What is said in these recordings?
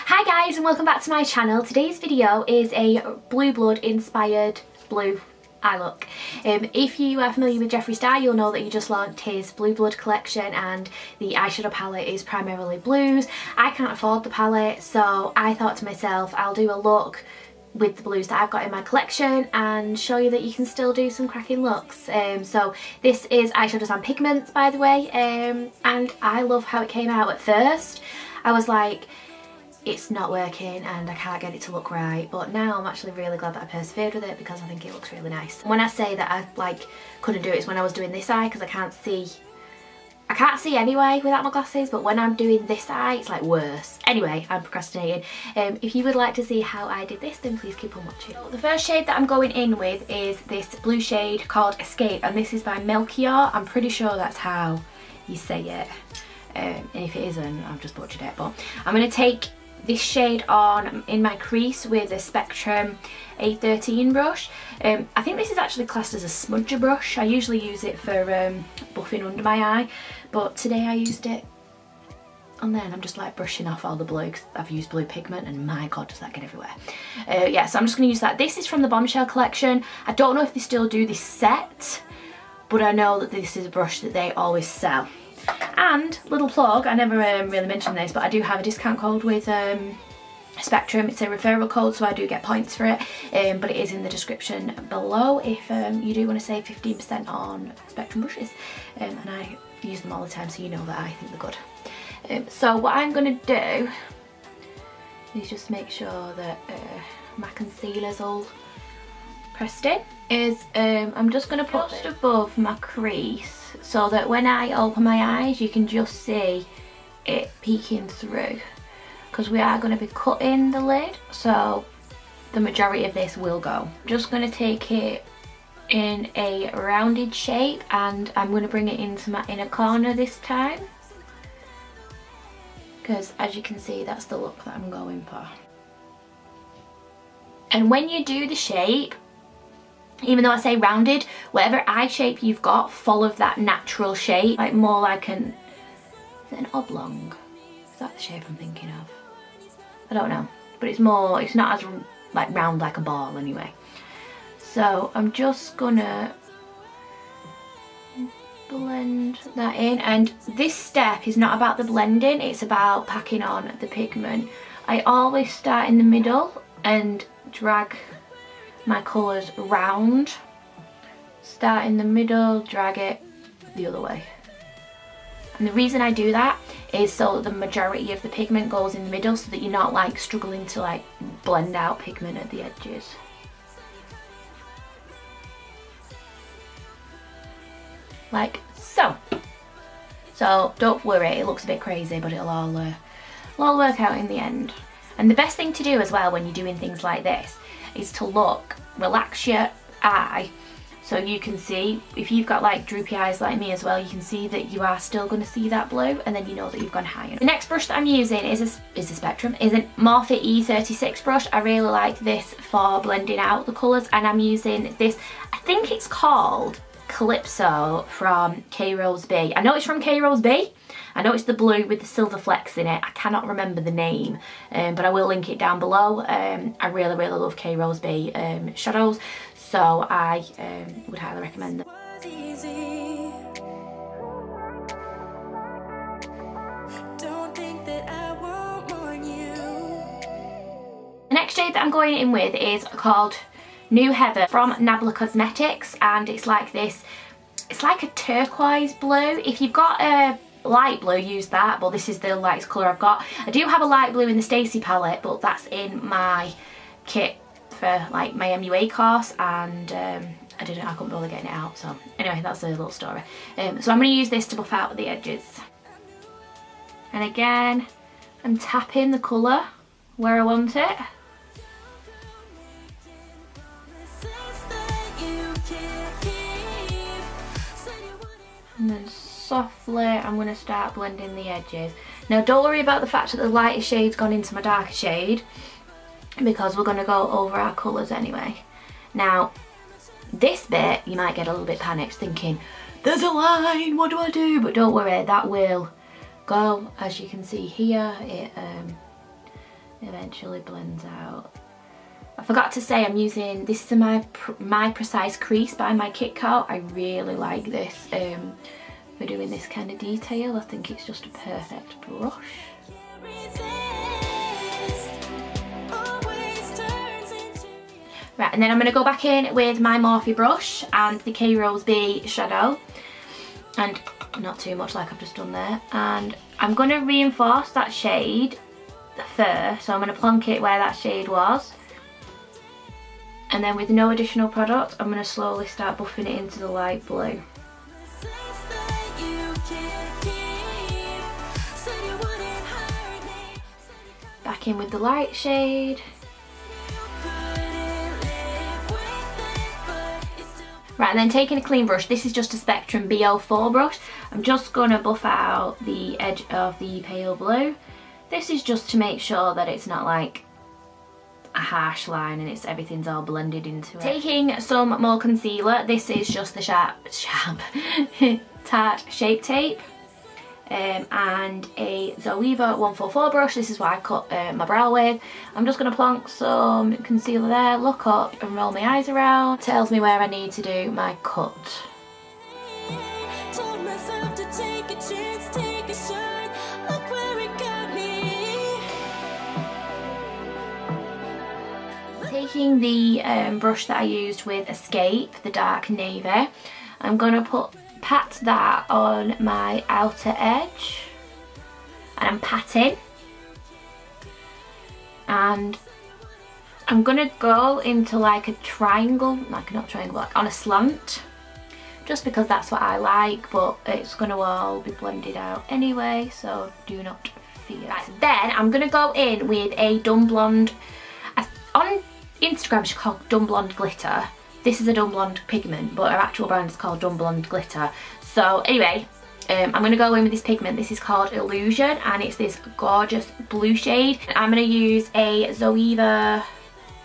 Hi guys and welcome back to my channel. Today's video is a Blue Blood inspired blue eye look. If you are familiar with Jeffree Star, you'll know that he just launched his Blue Blood collection and the eyeshadow palette is primarily blues. I can't afford the palette, so I thought to myself I'll do a look with the blues that I've got in my collection and show you that you can still do some cracking looks. So this is eyeshadows and pigments, by the way, and I love how it came out. At first I was like, it's not working and I can't get it to look right, but now I'm actually really glad that I persevered with it because I think it looks really nice. When I say that I couldn't do it, it's when I was doing this eye because I can't see anyway without my glasses, but when I'm doing this eye it's like worse. Anyway, I'm procrastinating. If you would like to see how I did this, then please keep on watching. So the first shade that I'm going in with is this blue shade called Escape, and this is by Melkior. I'm pretty sure that's how you say it, and if it isn't, I've just butchered it. But I'm going to take this shade on in my crease with a Spectrum A13 brush. I think this is actually classed as a smudger brush. I usually use it for buffing under my eye, but today I used it on there and I'm just like brushing off all the blue because I've used blue pigment and my god does that get everywhere. Yeah, so I'm just going to use that. This is from the Bombshell collection. I don't know if they still do this set, but I know that this is a brush that they always sell. And little plug, I never really mentioned this, but I do have a discount code with Spectrum. It's a referral code, so I do get points for it, but it is in the description below if you do want to save 15% on Spectrum brushes, and I use them all the time, so you know that I think they're good. So what I'm going to do is just make sure that my concealer's all pressed in. I'm just going to put just above my crease so that when I open my eyes you can just see it peeking through, because we are going to be cutting the lid, so the majority of this will go. I'm just going to take it in a rounded shape and I'm going to bring it into my inner corner this time, because as you can see that's the look that I'm going for. And when you do the shape, even though I say rounded, whatever eye shape you've got, follow that natural shape, like more like is it an oblong? Is that the shape I'm thinking of? I don't know, but it's not as like round like a ball anyway. So I'm just gonna blend that in, and this step is not about the blending, it's about packing on the pigment. I always start in the middle and drag my colours round. Start in the middle, drag it the other way. And the reason I do that is so that the majority of the pigment goes in the middle, so that you're not like struggling to like blend out pigment at the edges. Like so. So don't worry, it looks a bit crazy, but it'll all work out in the end. And the best thing to do as well when you're doing things like this is to relax your eye, so you can see, if you've got like droopy eyes like me as well, you can see that you are still going to see that blue, and then you know that you've gone higher. The next brush that I'm using is a Spectrum, is an Morphe E36 brush. I really like this for blending out the colours, and I'm using this, I think it's called Calypso from Rose B. I know it's from Rose B. I know it's the blue with the silver flecks in it. I cannot remember the name, but I will link it down below. I really love Rose B shadows, so I would highly recommend them. The next shade that I'm going in with is called New Heaven from Nabla Cosmetics, and it's like this, it's like a turquoise blue. If you've got a light blue, use that, but this is the lightest colour I've got. I do have a light blue in the Stacey palette, but that's in my kit for like my MUA course, and I couldn't bother getting it out, so anyway, that's a little story. So I'm going to use this to buff out the edges, and again I'm tapping the colour where I want it. And then softly I'm going to start blending the edges. Now don't worry about the fact that the lighter shade's gone into my darker shade, because we're going to go over our colours anyway. Now this bit you might get a little bit panicked thinking there's a line, what do I do? But don't worry, that will go. As you can see here, eventually blends out. I forgot to say I'm using, this is my Precise Crease by my Kit Kat. I really like this for doing this kind of detail. I think it's just a perfect brush. Right, and then I'm going to go back in with my Morphe brush and the Rose B shadow, and not too much like I've just done there, and I'm going to reinforce that shade first, so I'm going to plonk it where that shade was, and then with no additional product I'm going to slowly start buffing it into the light blue. Back in with the light shade. Right, and then taking a clean brush, this is just a Spectrum BO4 brush. I'm just going to buff out the edge of the pale blue. This is just to make sure that it's not like a harsh line and everything's all blended into it. Taking some more concealer, this is just the Tarte Shape Tape. And a Zoeva 144 brush. This is what I cut my brow with. I'm just going to plonk some concealer there, look up and roll my eyes around. Tells me where I need to do my cut. Taking the brush that I used with Escape, the dark navy, I'm going to pat that on my outer edge, and I'm patting, and I'm gonna go into like a triangle, like not triangle, like on a slant, just because that's what I like, but it's gonna all be blended out anyway, so do not fear. Right, then I'm gonna go in with a Dumb Blonde, on Instagram she's called Dumb Blonde Glitter. This is a Dumb Blonde pigment, but her actual brand is called Dumb Blonde Glitter. So anyway, I'm going to go in with this pigment. This is called Illusion, and it's this gorgeous blue shade. I'm going to use a Zoeva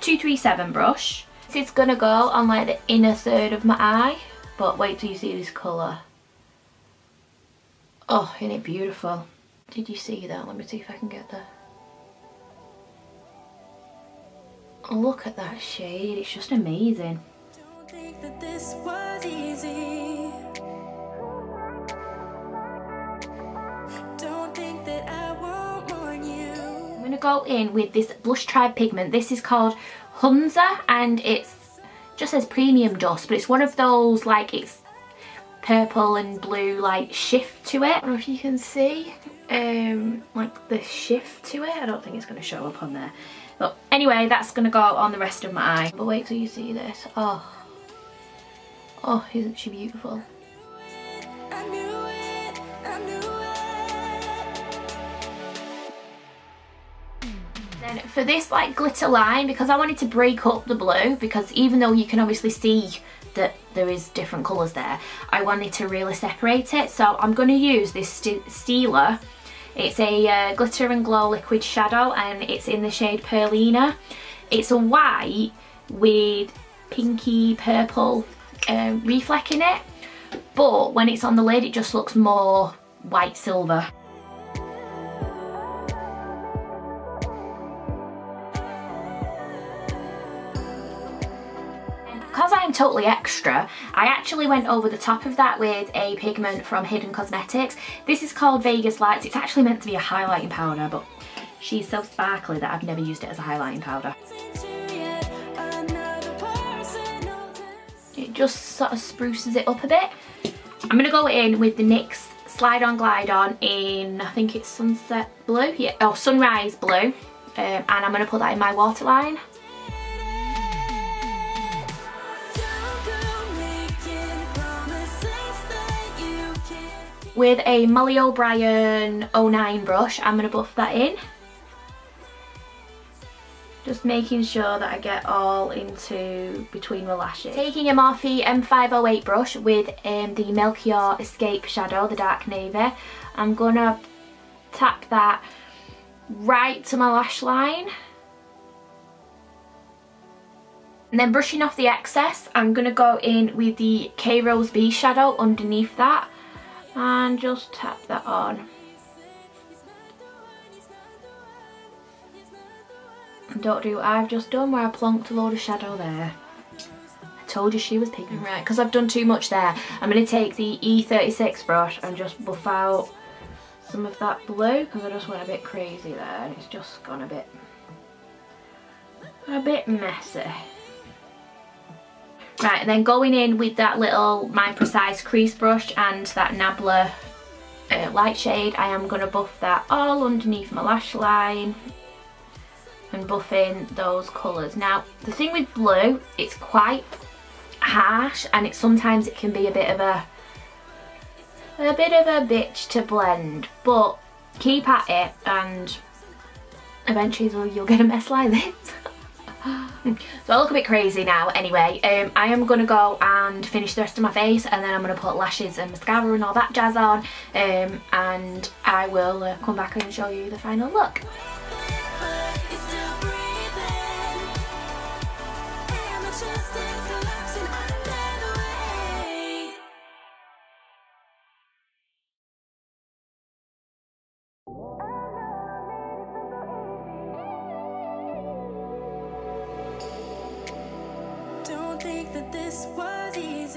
237 brush. This is going to go on like the inner third of my eye, but wait till you see this colour. Oh, isn't it beautiful? Did you see that? Let me see if I can get there. Oh, look at that shade, it's just amazing. Think that this was easy. Don't think that I won't warn you. I'm going to go in with this Blush Tribe pigment. This is called Hunza, and it just says premium dust, but it's one of those, like, it's purple and blue like shift to it. I don't know if you can see like the shift to it. I don't think it's going to show up on there, but anyway, that's going to go on the rest of my eye. But wait till you see this. Oh, isn't she beautiful? Then for this like glitter line, because I wanted to break up the blue, because even though you can obviously see that there is different colours there, I wanted to really separate it. So I'm going to use this Stila. It's a glitter and glow liquid shadow, and it's in the shade Perlina. It's a white with pinky purple reflect in it, but when it's on the lid it just looks more white silver. And because I am totally extra, I actually went over the top of that with a pigment from Hidden Cosmetics. This is called Vegas Lights. It's actually meant to be a highlighting powder, but she's so sparkly that I've never used it as a highlighting powder. It just sort of spruces it up a bit. I'm going to go in with the NYX Slide On Glide On in, I think it's Sunset Blue, yeah, oh, Sunrise Blue, and I'm going to put that in my waterline. With a Molly O'Brien 09 brush, I'm going to buff that in. Just making sure that I get all into between the lashes. Taking a Morphe M508 brush with the Melkior Escape shadow, the dark navy, I'm gonna tap that right to my lash line. And then brushing off the excess, I'm gonna go in with the Rose B shadow underneath that and just tap that on. don't do what I've just done where I plonked a load of shadow there. I told you she was pigment. Right, because I've done too much there, I'm going to take the E36 brush and just buff out some of that blue because I just went a bit crazy there and it's just gone a bit messy. Right, and then going in with that little My Precise crease brush and that Nabla light shade, I am going to buff that all underneath my lash line and buff in those colours. Now, the thing with blue, it's quite harsh and sometimes it can be a bit of a bitch to blend, but keep at it and eventually you'll get a mess like this. So I look a bit crazy now. Anyway, I am going to go and finish the rest of my face and then I'm going to put lashes and mascara and all that jazz on, and I will come back and show you the final look.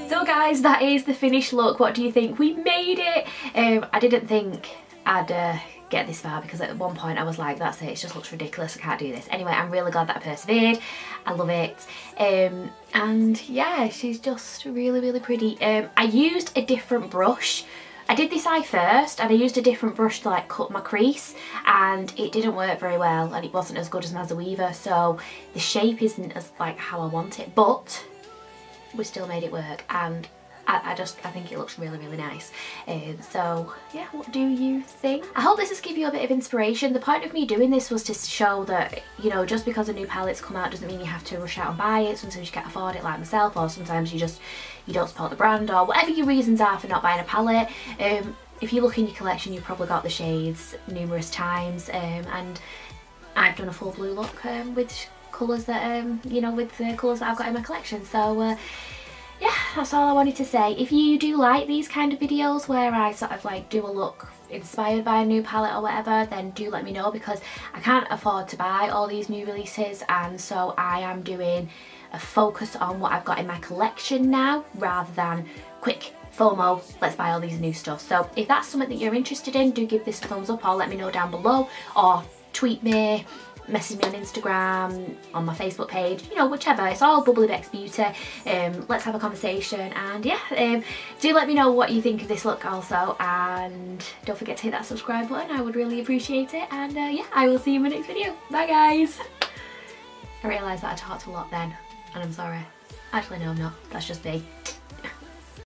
So guys, that is the finished look. What do you think? We made it! I didn't think I'd get this far because at one point I was like, that's it just looks ridiculous, I can't do this. Anyway, I'm really glad that I persevered. I love it. And yeah, she's just really pretty. I used a different brush. I did this eye first and I used a different brush to like cut my crease and it didn't work very well and it wasn't as good as Mazza Weaver, so the shape isn't as like how I want it, but we still made it work and I think it looks really nice. So yeah, what do you think? I hope this has given you a bit of inspiration. The point of me doing this was to show that, you know, just because a new palette's come out doesn't mean you have to rush out and buy it. Sometimes you can't afford it like myself, or sometimes you don't support the brand, or whatever your reasons are for not buying a palette. If you look in your collection, you've probably got the shades numerous times, and I've done a full blue look with colours that you know, with the colours that I've got in my collection. So yeah, that's all I wanted to say. If you do like these kind of videos where I sort of like do a look inspired by a new palette or whatever, then do let me know, because I can't afford to buy all these new releases, and so I am doing a focus on what I've got in my collection now rather than quick FOMO, let's buy all these new stuff. So if that's something that you're interested in, do give this a thumbs up or let me know down below, or tweet me, message me on Instagram, on my Facebook page, you know, whichever. It's all Bubbly Bex Beauty. Let's have a conversation, and yeah, do let me know what you think of this look also, and don't forget to hit that subscribe button. I would really appreciate it, and yeah, I will see you in my next video. Bye guys! I realised that I talked a lot then, and I'm sorry. Actually no, I'm not. That's just me.